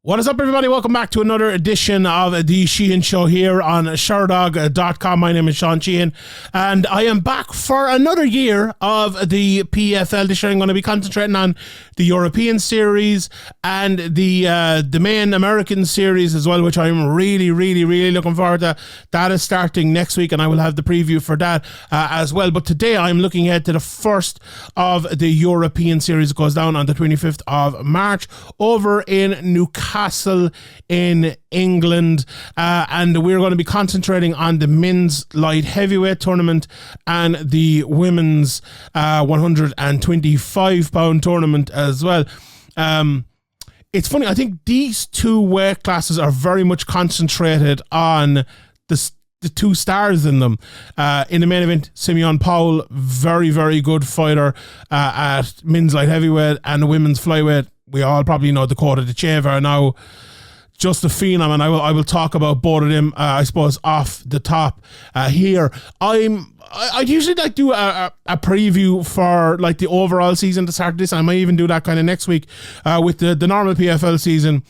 What is up, everybody? Welcome back to another edition of the Sheehan Show here on Sherdog.com. My name is Sean Sheehan, and I am back for another year of the PFL. This year I'm going to be concentrating on the European series and the main American series as well, which I'm really looking forward to. That is starting next week, and I will have the preview for that as well. But today I'm looking ahead to the first of the European series. It goes down on the 25th of March over in Newcastle in England, and we're going to be concentrating on the men's light heavyweight tournament and the women's 125 pound tournament as well. It's funny, I think these two weight classes are very much concentrated on the two stars in them. In the main event, Simeon Powell, very good fighter at men's light heavyweight, and the women's flyweight. We all probably know Dakota, Ditcheva now just a phenom, and I will talk about both of them, I suppose, off the top here. I'd usually like do a preview for like the overall season to start this. I might even do that kind of next week with the normal PFL season.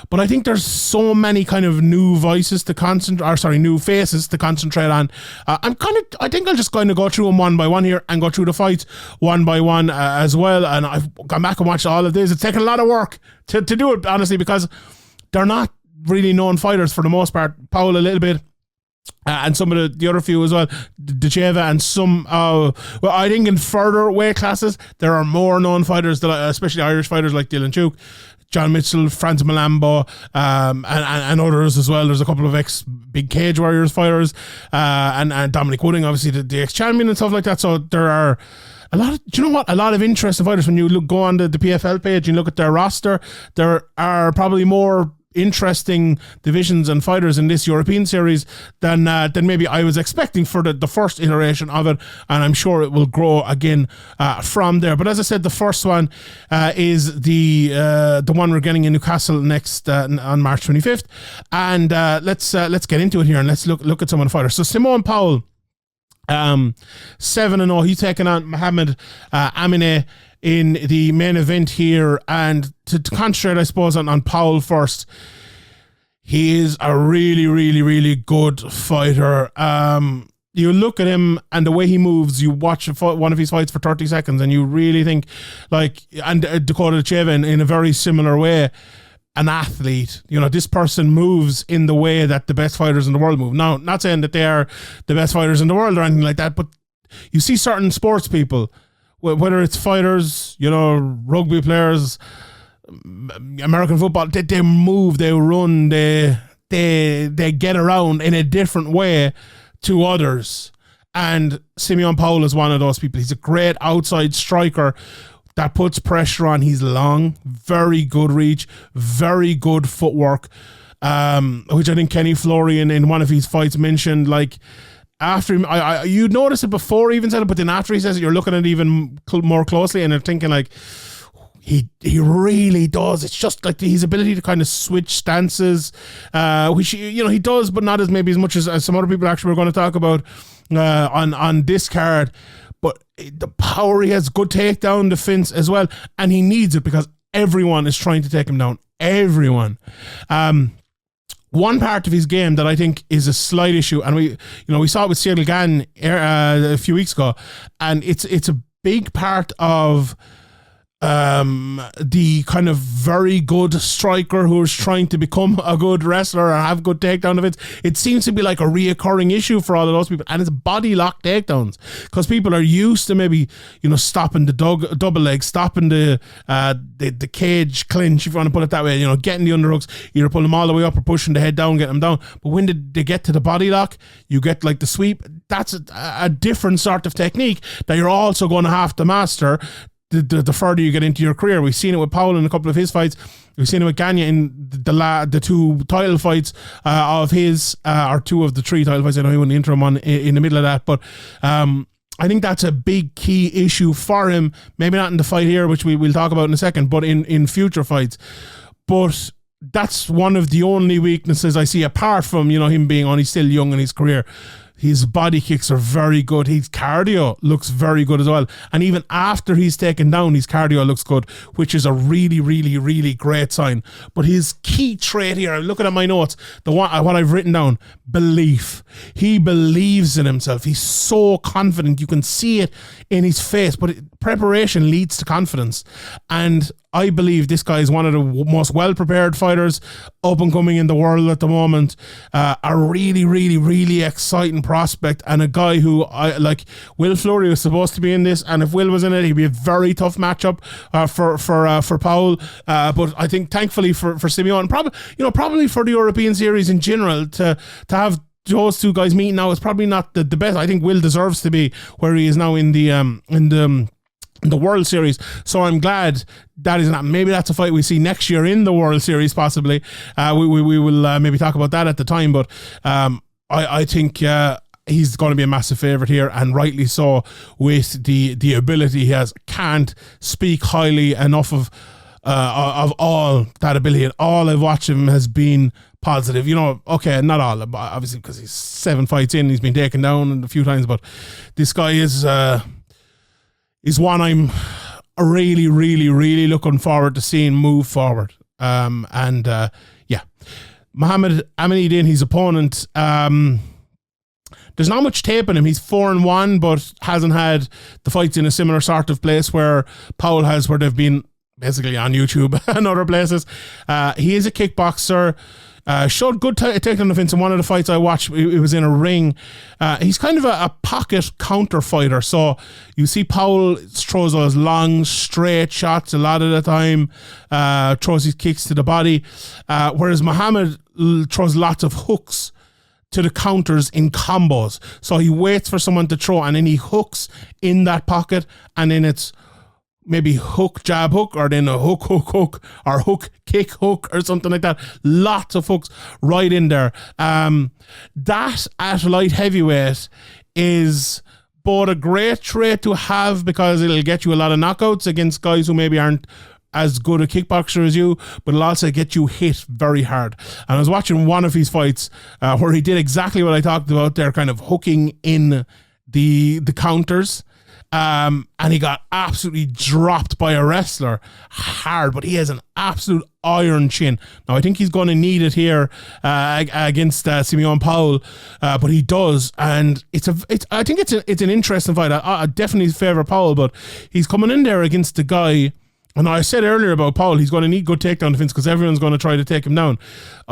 But I think there's so many kind of new faces to concentrate on. I think I'll just kind of go through them one by one here and go through the fights one by one as well. And I've gone back and watched all of this. It's taken a lot of work to do it, honestly, because they're not really known fighters for the most part. Powell a little bit. And some of the other few as well, Ditcheva, and some, I think in further weight classes, there are more known fighters, especially Irish fighters like Dylan Chuk, John Mitchell, Franz Malambo, and others as well. There's a couple of ex-Big Cage Warriors fighters, and Dominic Wooding, obviously the ex-champion and stuff like that. So there are a lot of interesting fighters. When you go on the PFL page and look at their roster, there are probably more interesting divisions and fighters in this European series than maybe I was expecting for the first iteration of it, and I'm sure it will grow again from there. But as I said, the first one is the one we're getting in Newcastle next on March 25th, and let's get into it here and let's look at some of the fighters. So Simeon Powell, 7-0, he's taking on Mohamed Amine in the main event here. And to concentrate, I suppose, on Powell first, he is a really good fighter. You look at him and the way he moves, you watch one of his fights for 30 seconds and you really think, like, and Dakota Ditcheva in a very similar way, an athlete. You know, this person moves in the way that the best fighters in the world move. Now, not saying that they are the best fighters in the world or anything like that, but you see certain sports people, whether it's fighters, you know, rugby players, American football, they move, they run, they get around in a different way to others. And Simeon Powell is one of those people. He's a great outside striker that puts pressure on. He's long, very good reach, very good footwork, which I think Kenny Florian in one of his fights mentioned, like, after him, you notice it before he even said it, but then after he says it, you're looking at it even more closely and you're thinking, like, he really does. It's just like his ability to kind of switch stances, which, you know, he does, but not as much as some other people actually we're going to talk about on this card. But the power, he has good takedown defense as well, and he needs it because everyone is trying to take him down. Everyone. One part of his game that I think is a slight issue, and we saw it with Cyril Gann a few weeks ago, and it's a big part of the kind of very good striker who is trying to become a good wrestler or have good takedown defense. It seems to be like a reoccurring issue for all of those people, and it's body lock takedowns, because people are used to maybe, you know, stopping the double leg, stopping the cage clinch, if you want to put it that way, you know, getting the underhooks, either pull them all the way up or pushing the head down, getting them down. But when they get to the body lock, you get like the sweep. That's a different sort of technique that you're also going to have to master the further you get into your career. We've seen it with Powell in a couple of his fights. We've seen it with Gagne in the two title fights of his, or two of the three title fights. I know he won the interim one in the middle of that, but I think that's a big key issue for him. Maybe not in the fight here, which we'll talk about in a second, but in future fights. But that's one of the only weaknesses I see, apart from, you know, him being only still young in his career. His body kicks are very good. His cardio looks very good as well. And even after he's taken down, his cardio looks good, which is a really, really, really great sign. But his key trait here, I'm looking at my notes, what I've written down, belief. He believes in himself. He's so confident. You can see it in his face, but preparation leads to confidence. And I believe this guy is one of the most well-prepared fighters up and coming in the world at the moment. A really, really, really exciting prospect, and a guy who I like. Will Fleury was supposed to be in this, and if Will was in it, he'd be a very tough matchup for Powell. But I think, thankfully for Simeon, probably for the European series in general, to have those two guys meeting now is probably not the best. I think Will deserves to be where he is now in the World Series, so I'm glad that is not. Maybe that's a fight we see next year in the World Series, possibly. We will maybe talk about that at the time, but I think he's going to be a massive favourite here, and rightly so, with the ability he has. Can't speak highly enough of all that ability, and all I've watched of him has been positive. Okay, not all, obviously, because he's 7 fights in, he's been taken down a few times, but this guy is one I'm really, really, really looking forward to seeing move forward. Mohamed Amine, his opponent, there's not much tape on him. He's 4-1, but hasn't had the fights in a similar sort of place where Powell has, where they've been basically on YouTube and other places. He is a kickboxer. Showed good takedown defense in one of the fights I watched. It was in a ring. He's kind of a pocket counter fighter. So you see Powell throws those long, straight shots a lot of the time, throws his kicks to the body, whereas Mohamed throws lots of hooks to the counters in combos. So he waits for someone to throw, and then he hooks in that pocket, and then it's maybe hook, jab, hook, or then a hook, hook, hook, or hook, kick, hook, or something like that. Lots of hooks right in there. That at light heavyweight is both a great trait to have, because it'll get you a lot of knockouts against guys who maybe aren't as good a kickboxer as you, but it'll also get you hit very hard. And I was watching one of his fights where he did exactly what I talked about there, kind of hooking in the counters. And he got absolutely dropped by a wrestler hard, but he has an absolute iron chin. Now, I think he's going to need it here against Simeon Powell, but he does, and I think it's an interesting fight. I definitely favour Powell, but he's coming in there against the guy. And I said earlier about Powell, he's going to need good takedown defense because everyone's going to try to take him down.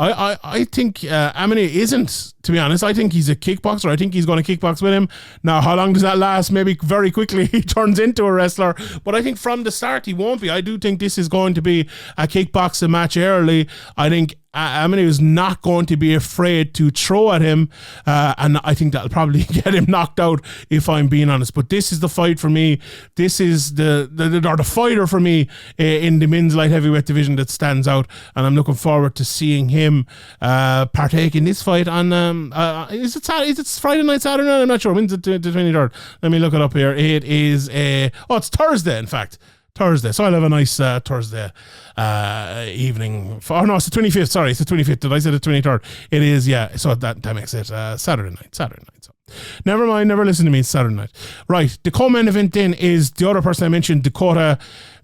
I think Amine isn't, to be honest. I think he's a kickboxer. I think he's going to kickbox with him. Now, how long does that last? Maybe very quickly he turns into a wrestler. But I think from the start he won't be. I do think this is going to be a kickboxing match early. I think Amine is not going to be afraid to throw at him, and I think that'll probably get him knocked out, if I'm being honest. But this is the fight for me. This is the fighter for me in the men's light heavyweight division that stands out, and I'm looking forward to seeing him partake in this fight on is it Friday night, Saturday night? I'm not sure. When's the 23rd? Let me look it up here. It is it's Thursday, in fact. Thursday. So I'll have a nice Thursday evening. No, it's the 25th. Sorry, it's the 25th. Did I say the 23rd? It is, yeah. So that makes it Saturday night. So never mind. Never listen to me. It's Saturday night. Right. The co-main event then is the other person I mentioned, Dakota,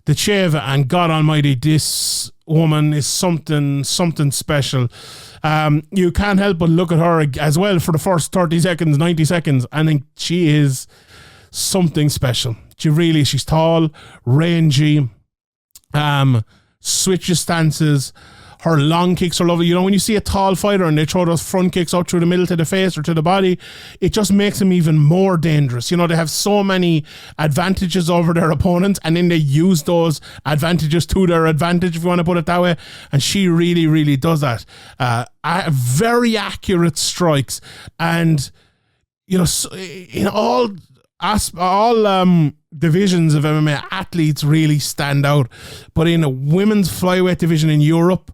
Ditcheva, and God Almighty, this woman is something special. You can't help but look at her as well for the first 30 seconds, 90 seconds. I think she is something special. She's tall, rangy, switches stances. Her long kicks are lovely. When you see a tall fighter and they throw those front kicks up through the middle to the face or to the body, it just makes them even more dangerous. They have so many advantages over their opponents, and then they use those advantages to their advantage, if you want to put it that way. And she really, really does that. Very accurate strikes. And, in all divisions of MMA, athletes really stand out, but in a women's flyweight division in Europe,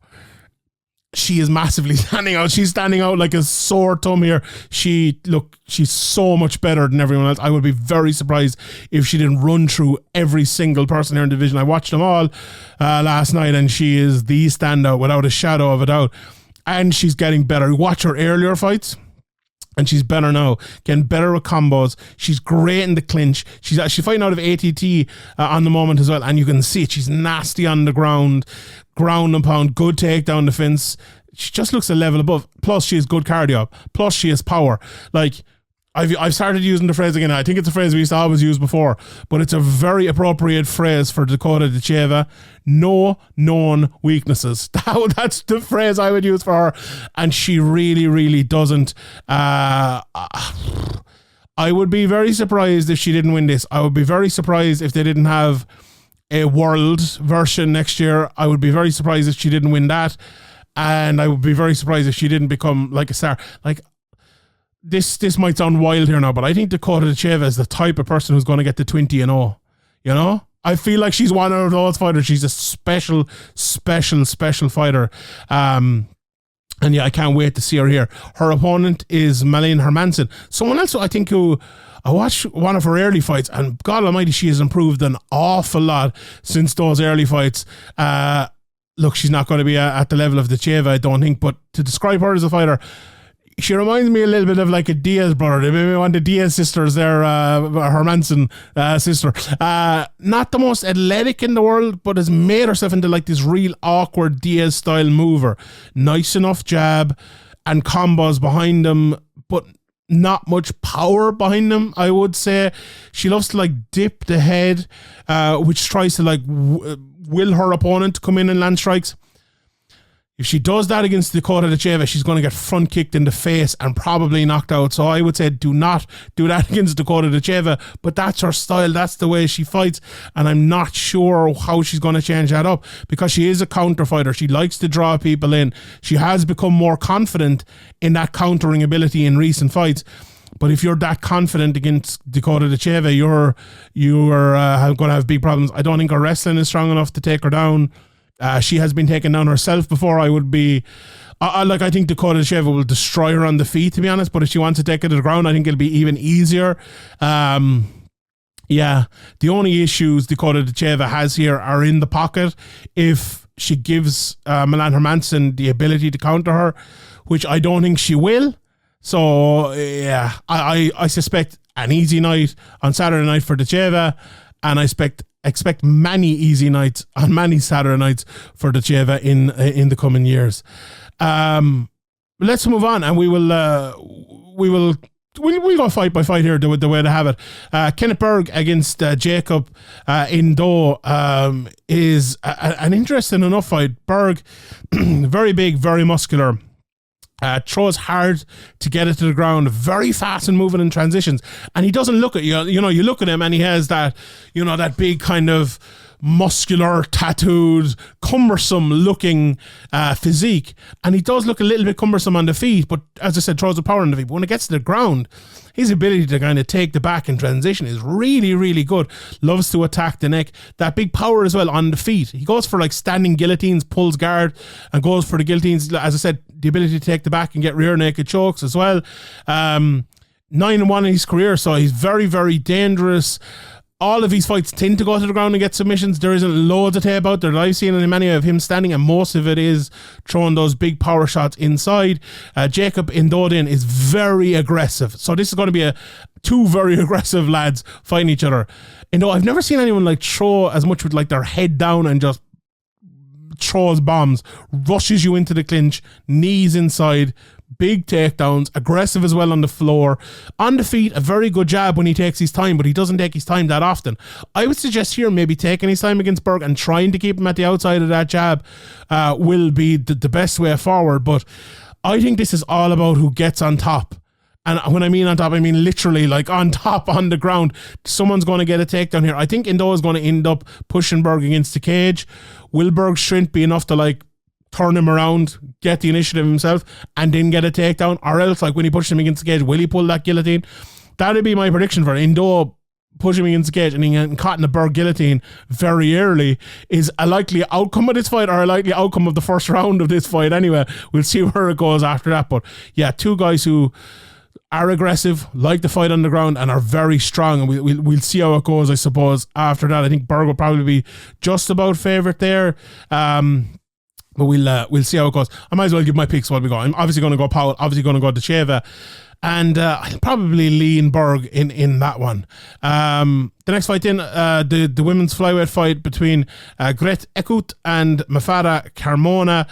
she is massively standing out. She's standing out like a sore thumb here. She's so much better than everyone else. I would be very surprised if she didn't run through every single person here in the division. I watched them all last night, and she is the standout without a shadow of a doubt. And she's getting better. Watch her earlier fights. And she's better now, getting better with combos. She's great in the clinch. She's actually fighting out of ATT on the moment as well. And you can see it. She's nasty on the ground and pound, good takedown defense. She just looks a level above. Plus, she has good cardio. Plus, she has power. Like, I've started using the phrase again. I think it's a phrase we used to always use before, but it's a very appropriate phrase for Dakota Ditcheva. No known weaknesses. That's the phrase I would use for her, and she really, really doesn't. I would be very surprised if she didn't win this. I would be very surprised if they didn't have a world version next year. I would be very surprised if she didn't win that, and I would be very surprised if she didn't become like a star. Like, This might sound wild here now, but I think Dakota Ditcheva is the type of person who's going to get to 20-0. You know? I feel like she's one of those fighters. She's a special fighter. And yeah, I can't wait to see her here. Her opponent is Malin Hermansson. Someone else I think who I watched one of her early fights, and God almighty, she has improved an awful lot since those early fights. Look, she's not going to be at the level of Ditcheva, I don't think, but to describe her as a fighter, she reminds me a little bit of like a Diaz brother. They maybe one of the Diaz sisters there, Hermansson sister. Not the most athletic in the world, but has made herself into like this real awkward Diaz style mover. Nice enough jab and combos behind them, but not much power behind them, I would say. She loves to like dip the head, which tries to like will her opponent to come in and land strikes. If she does that against Dakota Ditcheva, she's going to get front kicked in the face and probably knocked out. So I would say do not do that against Dakota Ditcheva, but that's her style. That's the way she fights. And I'm not sure how she's going to change that up, because she is a counter fighter. She likes to draw people in. She has become more confident in that countering ability in recent fights. But if you're that confident against Dakota Ditcheva, you're going to have big problems. I don't think her wrestling is strong enough to take her down. She has been taken down herself before. I think Dakota Ditcheva will destroy her on the feet, to be honest. But if she wants to take it to the ground, I think it'll be even easier. Yeah, the only issues Dakota Ditcheva has here are in the pocket. If she gives Malin Hermansson the ability to counter her, which I don't think she will. So yeah, I suspect an easy night on Saturday night for Ditcheva, and I expect many easy nights on many Saturday nights for Ditcheva in the coming years. Let's move on, and we'll go fight by fight here the way to have it. Kenneth Berg against Jakob in Nedoh is an interesting enough fight. Berg, very big, very muscular. Throws hard to get it to the ground, very fast and moving in transitions, and he doesn't look at you. You know, you look at him and he has that, you know, that big kind of muscular, tattooed, cumbersome looking physique, and he does look a little bit cumbersome on the feet, but as I said, throws the power on the feet. But when it gets to the ground, his ability to kind of take the back in transition is really, really good. Loves to attack the neck. That big power as well on the feet. He goes for like standing guillotines, pulls guard, and goes for the guillotines. As I said, the ability to take the back and get rear naked chokes as well. 9-1 in his career, so he's very, very dangerous. All of these fights tend to go to the ground and get submissions. There isn't loads of tape out there that I've seen in many of him standing, and most of it is throwing those big power shots inside. Jakob in Nedoh is very aggressive. So this is going to be two very aggressive lads fighting each other. And I've never seen anyone like throw as much with like their head down and just throws bombs, rushes you into the clinch, knees inside, big takedowns, aggressive as well on the floor. On the feet, a very good jab when he takes his time, but he doesn't take his time that often. I would suggest here maybe taking his time against Berg and trying to keep him at the outside of that jab will be the best way forward. But I think this is all about who gets on top. And when I mean on top, I mean literally like on top on the ground. Someone's going to get a takedown here. I think Nedoh is going to end up pushing Berg against the cage. Will Berg's strength be enough to like turn him around, get the initiative himself, and then get a takedown? Or else, like when he pushes him against the cage, will he pull that guillotine? That'd be my prediction for Nedoh. Pushing him against the cage and getting caught in the Berg guillotine very early is a likely outcome of this fight, or a likely outcome of the first round of this fight anyway. We'll see where it goes after that. But yeah, two guys who are aggressive, like to fight on the ground, and are very strong, and we'll see how it goes, I suppose, after that. I think Berg will probably be just about favourite there. But But we'll see how it goes. I might as well give my picks while we go. I'm obviously going to go Powell, obviously going to go Ditcheva, and I'll probably lean Berg in that one. The next fight in, the women's flyweight fight between Griet, Eeckhout and Mafalda, Carmona.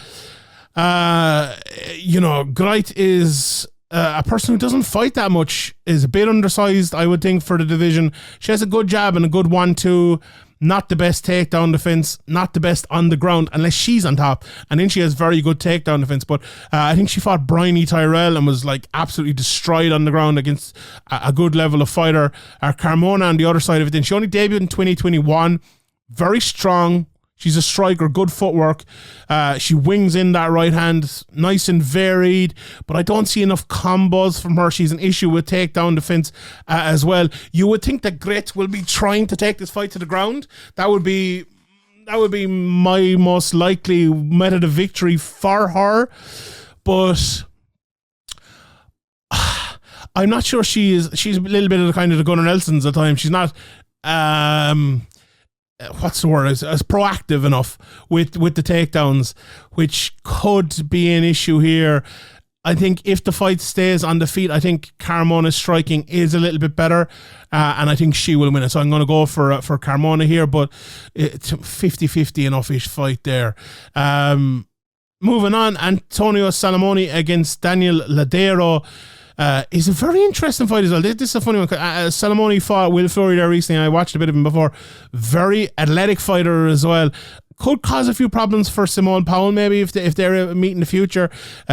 Griet is a person who doesn't fight that much, is a bit undersized, I would think, for the division. She has a good jab and a good 1-2. Not the best takedown defense, not the best on the ground, unless she's on top. And then she has very good takedown defense. But I think she fought Bryony Tyrell and was like absolutely destroyed on the ground against a good level of fighter. Carmona on the other side of it. Then she only debuted in 2021. Very strong. She's a striker, good footwork. She wings in that right hand, nice and varied, but I don't see enough combos from her. She's an issue with takedown defense as well. You would think that Griet will be trying to take this fight to the ground. That would be my most likely method of victory for her, but I'm not sure she's a little bit of the kind of the Gunnar Nelsons at times. She's not what's the word, as proactive enough with the takedowns, which could be an issue here. I think if the fight stays on the feet, I think Carmona's striking is a little bit better, and I think she will win it. So I'm going to go for Carmona here, but it's 50-50 enough-ish fight there. Moving on, Antonio Salamone against Daniel Ladero. Is a very interesting fight as well. This is a funny one. Salamone fought Will Fleury there recently. I watched a bit of him before. Very athletic fighter as well. Could cause a few problems for Simeon Powell maybe if they're meet in the future.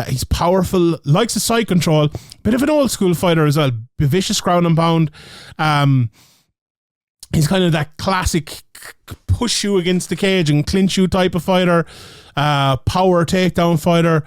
He's powerful, likes a side control. Bit of an old school fighter as well. Vicious ground and pound. He's kind of that classic push you against the cage and clinch you type of fighter. Power takedown fighter.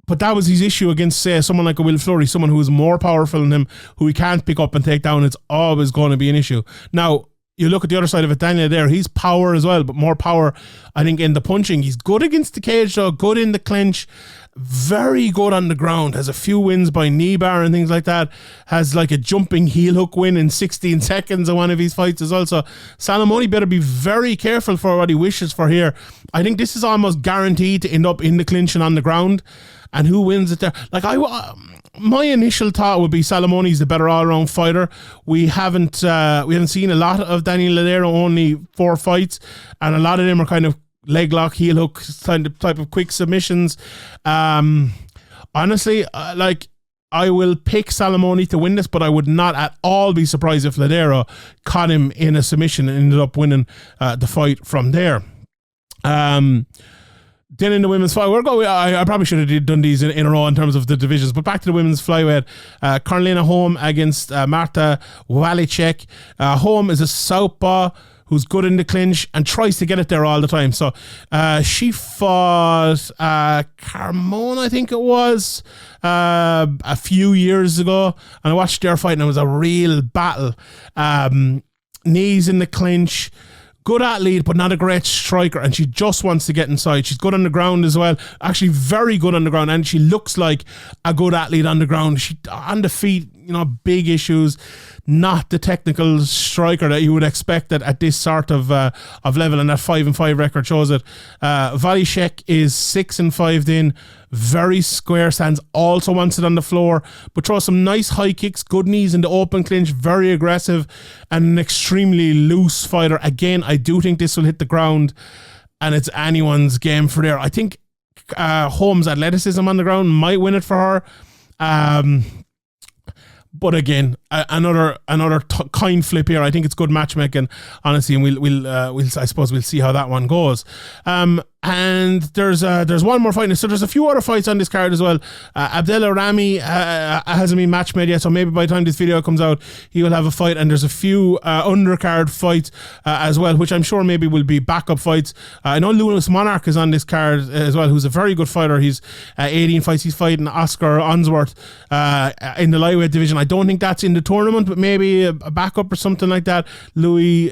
But that was his issue against, say, someone like a Will Fleury, someone who is more powerful than him, who he can't pick up and take down. It's always going to be an issue. Now, you look at the other side of it, Daniel there, he's power as well, but more power, I think, in the punching. He's good against the cage, though, good in the clinch, very good on the ground, has a few wins by knee bar and things like that, has like a jumping heel hook win in 16 seconds in one of his fights as well. So Salamone better be very careful for what he wishes for here. I think this is almost guaranteed to end up in the clinch and on the ground. And who wins it there? Like my initial thought would be Salamone's the better all-around fighter. We haven't seen a lot of Daniel Ladero, only 4 fights, and a lot of them are kind of leg lock, heel hook type of quick submissions. Honestly, I will pick Salamone to win this, but I would not at all be surprised if Ladero caught him in a submission and ended up winning the fight from there. Then in the women's flyweight, I probably should have done these in a row in terms of the divisions, but back to the women's flyweight. Cornelia Holm against Marta Waliczek. Holm is a southpaw who's good in the clinch and tries to get it there all the time. So she fought Carmona, I think it was, a few years ago, and I watched their fight and it was a real battle. Knees in the clinch. Good athlete, but not a great striker, and she just wants to get inside. She's good on the ground as well. Actually, very good on the ground, and she looks like a good athlete on the ground. She on the feet, big issues. Not the technical striker that you would expect at this sort of level, and that 5-5 record shows it. Waliczek is 6-5 then. Very square stance, also wants it on the floor, but throws some nice high kicks, good knees in the open clinch, very aggressive, and an extremely loose fighter. Again, I do think this will hit the ground, and it's anyone's game for there. I think Holm's athleticism on the ground might win it for her. But again, another coin flip here. I think it's good matchmaking, honestly, and we'll I suppose we'll see how that one goes. And there's one more fight. So there's a few other fights on this card as well. Abdullah Rami hasn't been match made yet, so maybe by the time this video comes out, he will have a fight. And there's a few undercard fights as well, which I'm sure maybe will be backup fights. I know Lewis Monarch is on this card as well, who's a very good fighter. He's 18 fights. He's fighting Oscar Onsworth in the lightweight division. I don't think that's in the tournament, but maybe a backup or something like that. Lee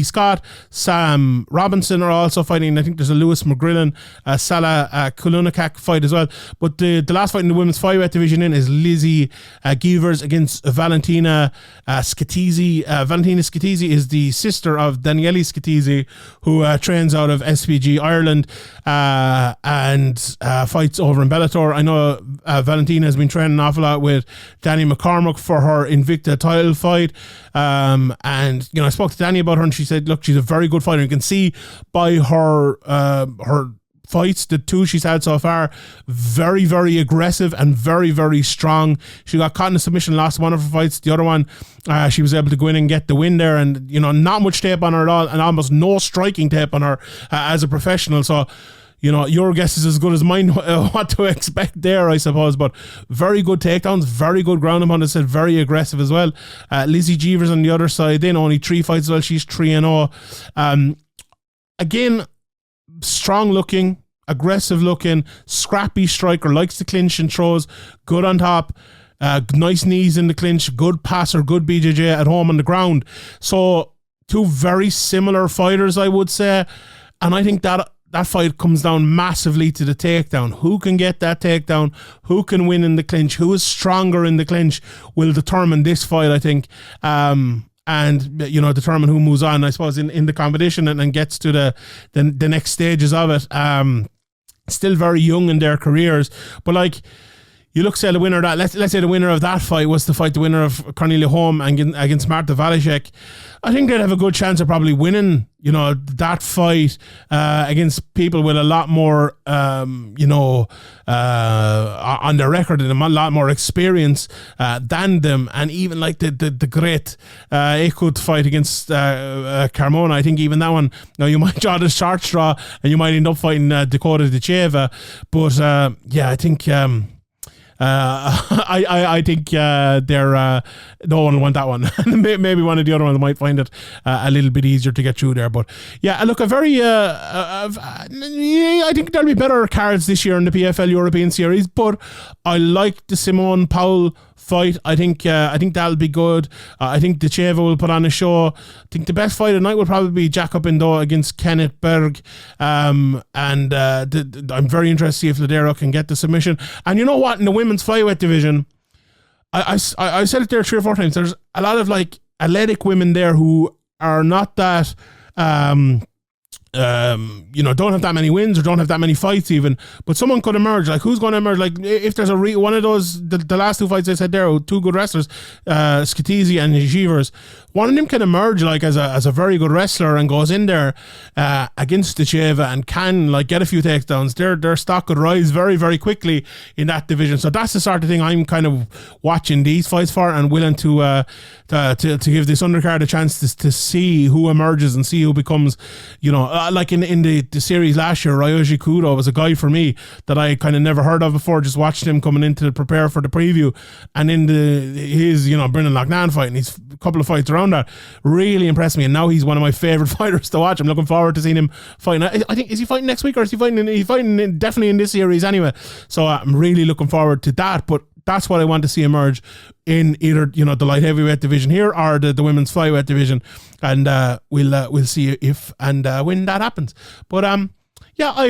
Scott, Sam Robinson are also fighting happening. I think there's a Lewis McGrillen, Salah Kulunikak fight as well. But the last fight in the women's flyweight division is Lizzy Gevers against Valentina Scatizzi. Valentina Scatizzi is the sister of Daniele Scatizzi, who trains out of SPG Ireland and fights over in Bellator. I know Valentina has been training an awful lot with Danny McCormack for her Invicta title fight. And I spoke to Danny about her, and she said, look, she's a very good fighter. You can see by her fights, the two she's had so far, very, very aggressive and very, very strong. She got caught in a submission, lost one of her fights. The other one, she was able to go in and get the win there, and not much tape on her at all, and almost no striking tape on her as a professional. So your guess is as good as mine what to expect there, I suppose. But very good takedowns, very good ground and pound. I said very aggressive as well. Lizzy Gevers on the other side, then only 3 fights as well. She's 3-0. Again, strong looking, aggressive looking, scrappy striker, likes to clinch and throws, good on top. Nice knees in the clinch, good passer, good BJJ at home on the ground. So 2 very similar fighters, I would say. And I think that fight comes down massively to the takedown. Who can get that takedown? Who can win in the clinch? Who is stronger in the clinch will determine this fight, I think. And determine who moves on, I suppose, in the competition and gets to the next stages of it. Still very young in their careers, but you look, say the winner of that, let's say the winner of that fight was to fight the winner of Cornelia Holm against Marta Waliczek. I think they'd have a good chance of probably winning, that fight against people with a lot more, on their record and a lot more experience than them. And even like the Griet Eeckhout fight against Carmona, I think even that one, you might draw the short straw and you might end up fighting Dakota Ditcheva. But I think... I think no one will want that one. Maybe one of the other ones might find it a little bit easier to get through there. But yeah, look, I think there'll be better cards this year in the PFL European Series. But I like the Simeon Powell fight. I think that'll be good. I think Ditcheva will put on a show. I think the best fight of the night will probably be Jakob against Kenneth Berg. I'm very interested to see if Ladero can get the submission. And you know what? In the women's flyweight division, I said it there 3 or 4 times. There's a lot of athletic women there who are not that don't have that many wins or don't have that many fights even, but someone could emerge. Who's going to emerge? If there's one of those, the last 2 fights I said there, 2 good wrestlers, Scatizzi and Gevers, one of them can emerge as a very good wrestler and goes in there against Ditcheva and can get a few takedowns. Their stock could rise very, very quickly in that division. So that's the sort of thing I'm kind of watching these fights for and willing to give this undercard a chance to see who emerges and see who becomes, in the series last year, Ryoji Kudo was a guy for me that I kind of never heard of before. Just watched him coming in to prepare for the preview, and in his Brendan Loughnane fight and his couple of fights around that really impressed me. And now he's one of my favorite fighters to watch. I'm looking forward to seeing him fighting. I think, is he fighting next week or is he fighting? He's fighting definitely in this series anyway. So I'm really looking forward to that. But that's what I want to see emerge in either the light heavyweight division here or the women's flyweight division, and we'll see if and when that happens. But I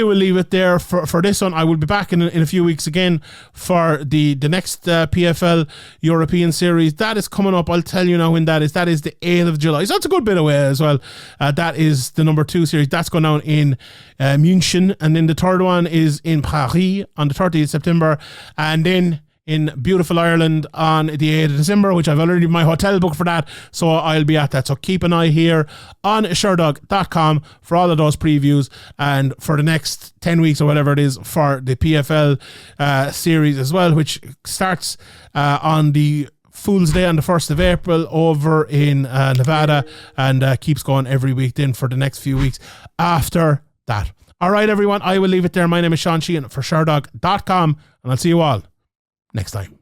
will leave it there for this one. I will be back in a few weeks again for the next PFL European Series. That is coming up. I'll tell you now when that is. That is the 8th of July. So that's a good bit away as well. That is the number 2 series. That's going down in München. And then the third one is in Paris on the 30th of September. And then in beautiful Ireland on the 8th of December, which I've already my hotel booked for that, so I'll be at that. So keep an eye here on Sherdog.com for all of those previews, and for the next 10 weeks or whatever it is for the PFL series as well, which starts on the Fool's Day on the 1st of April over in Nevada, and keeps going every week then for the next few weeks after that. All right, everyone, I will leave it there. My name is Sean Sheehan for Sherdog.com, and I'll see you all next time.